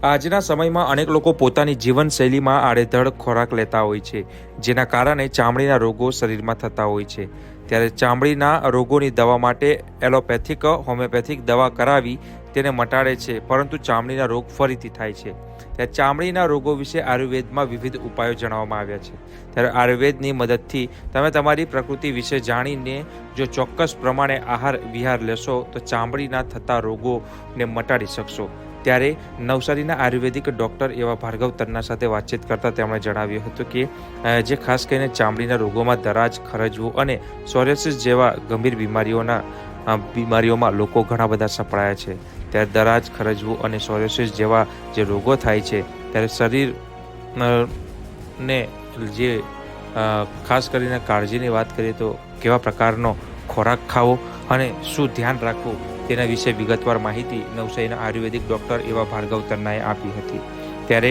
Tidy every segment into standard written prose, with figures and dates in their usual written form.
આજના સમયમાં અનેક લોકો પોતાની જીવનશૈલીમાં આડેધડ ખોરાક લેતા હોય છે, જેના કારણે ચામડીના રોગો શરીરમાં થતા હોય છે. ત્યારે ચામડીના રોગોની દવા માટે એલોપેથિક હોમિયોપેથિક દવા કરાવી તેને મટાડે છે, પરંતુ ચામડીના રોગ ફરીથી થાય છે. ત્યારે ચામડીના રોગો વિશે આયુર્વેદમાં વિવિધ ઉપાયો જણાવવામાં આવ્યા છે. ત્યારે આયુર્વેદની મદદથી તમે તમારી પ્રકૃતિ વિશે જાણીને જો ચોક્કસ પ્રમાણે આહાર વિહાર લેશો તો ચામડીના થતા રોગોને મટાડી શકશો. ત્યારે નવસારીના આયુર્વેદિક ડૉક્ટર એવા ભાર્ગવ તન્ના સાથે વાતચીત કરતાં તેમણે જણાવ્યું હતું કે જે ખાસ કરીને ચામડીના રોગોમાં દરાજ, ખરજવું અને સોરિયાસિસ જેવા ગંભીર બીમારીઓમાં લોકો ઘણા બધા સપડાયા છે. ત્યારે દરાજ, ખરજવું અને સોરિયાસિસ જેવા જે રોગો થાય છે ત્યારે શરીર ને જે ખાસ કરીને કાળજીની વાત કરીએ તો કેવા પ્રકારનો ખોરાક ખાવો અને શું ધ્યાન રાખવું તેના વિશે વિગતવાર માહિતી નવસારીના આયુર્વેદિક ડૉક્ટર એવા ભાર્ગવ તન્નાએ આપી હતી. ત્યારે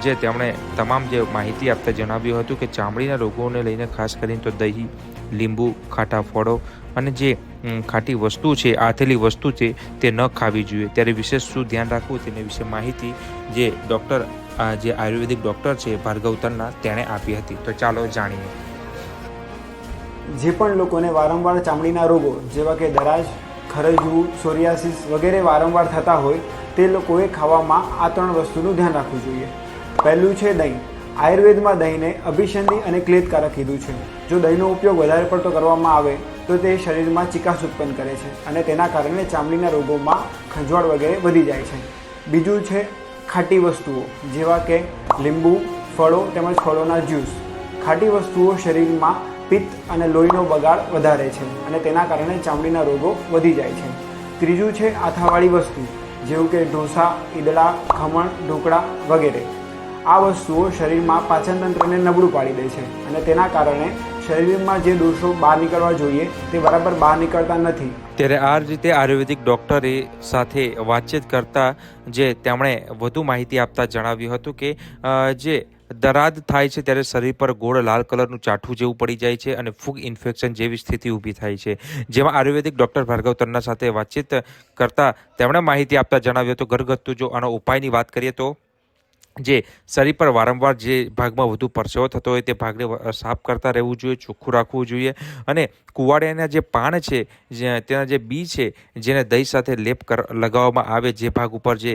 જે તેમણે તમામ જે માહિતી આપતા જણાવ્યું હતું કે ચામડીના રોગોને લઈને ખાસ કરીને તો દહીં, લીંબુ, ખાટા ફળો અને જે ખાટી વસ્તુ છે, આથેલી વસ્તુ છે તે ન ખાવી જોઈએ. ત્યારે વિશેષ શું ધ્યાન રાખવું તેના વિશે માહિતી જે જે આયુર્વેદિક ડૉક્ટર છે ભાર્ગવ તન્ના તેણે આપી હતી. તો ચાલો જાણીએ. જે પણ લોકોને વારંવાર ચામડીના રોગો જેવા કે દરાજ, ખરજવું, સોરિયાસિસ વગેરે વારંવાર થતા હોય તે લોકોએ ખાવામાં આ 3 વસ્તુનું ધ્યાન રાખવું જોઈએ. પહેલું છે દહીં. આયુર્વેદમાં દહીંને અભિસંધિ અને ક્લેદકારક કીધું છે. જો દહીંનો ઉપયોગ વધારે પડતો કરવામાં આવે તો તે શરીરમાં ચિકાસ ઉત્પન્ન કરે છે અને તેના કારણે ચામડીના રોગોમાં ખંજવાળ વગેરે વધી જાય છે. બીજું છે ખાટી વસ્તુઓ જેવા કે લીંબુ, ફળો તેમજ ફળોના જ્યુસ. ખાટી વસ્તુઓ શરીરમાં પિત્ત અને લોહીનો બગાડ વધારે છે અને તેના કારણે ચામડીના રોગો વધી જાય છે. ત્રીજું છે આથાવાળી વસ્તુ જેવું કે ઢોસા, ઈદડા, ખમણ, ઢોકળા વગેરે. આ વસ્તુઓ શરીરમાં પાચન તંત્રને નબળું પાડી દે છે અને તેના કારણે શરીરમાં જે દોષો બહાર નીકળવા જોઈએ તે બરાબર બહાર નીકળતા નથી. ત્યારે આ રીતે આયુર્વેદિક ડૉક્ટરે સાથે વાતચીત કરતા જે તેમણે વધુ માહિતી આપતા જણાવ્યું હતું કે જે દરાદ થાય છે ત્યારે શરીર પર ગોળ લાલ કલરનું ચાઠું જેવું પડી જાય છે અને ફૂગ ઇન્ફેક્શન જેવી સ્થિતિ ઊભી થાય છે. જેમાં આયુર્વેદિક ડૉક્ટર ભાર્ગવ તન્ના સાથે વાતચીત કરતા તેમણે માહિતી આપતા જણાવ્યું હતું ઘરગથ્થુ જો આનો ઉપાયની વાત કરીએ તો જે શરીર પર વારંવાર જે ભાગમાં વધુ પરસેવો થતો હોય તે ભાગને સાફ કરતા રહેવું જોઈએ, ચોખ્ખું રાખવું જોઈએ અને કુવાડિયાના જે પાન છે તેના જે બી છે જેને દહીં સાથે લેપ લગાવવામાં આવે જે ભાગ ઉપર જે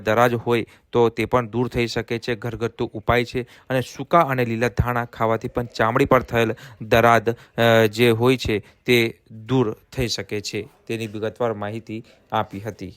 દરાજ હોય તો તે પણ દૂર થઈ શકે છે. ઘરગથ્થુ ઉપાય છે અને સૂકા અને લીલા ધાણા ખાવાથી પણ ચામડી પર થયેલ દરાદ જે હોય છે તે દૂર થઈ શકે છે. તેની વિગતવાર માહિતી આપી હતી.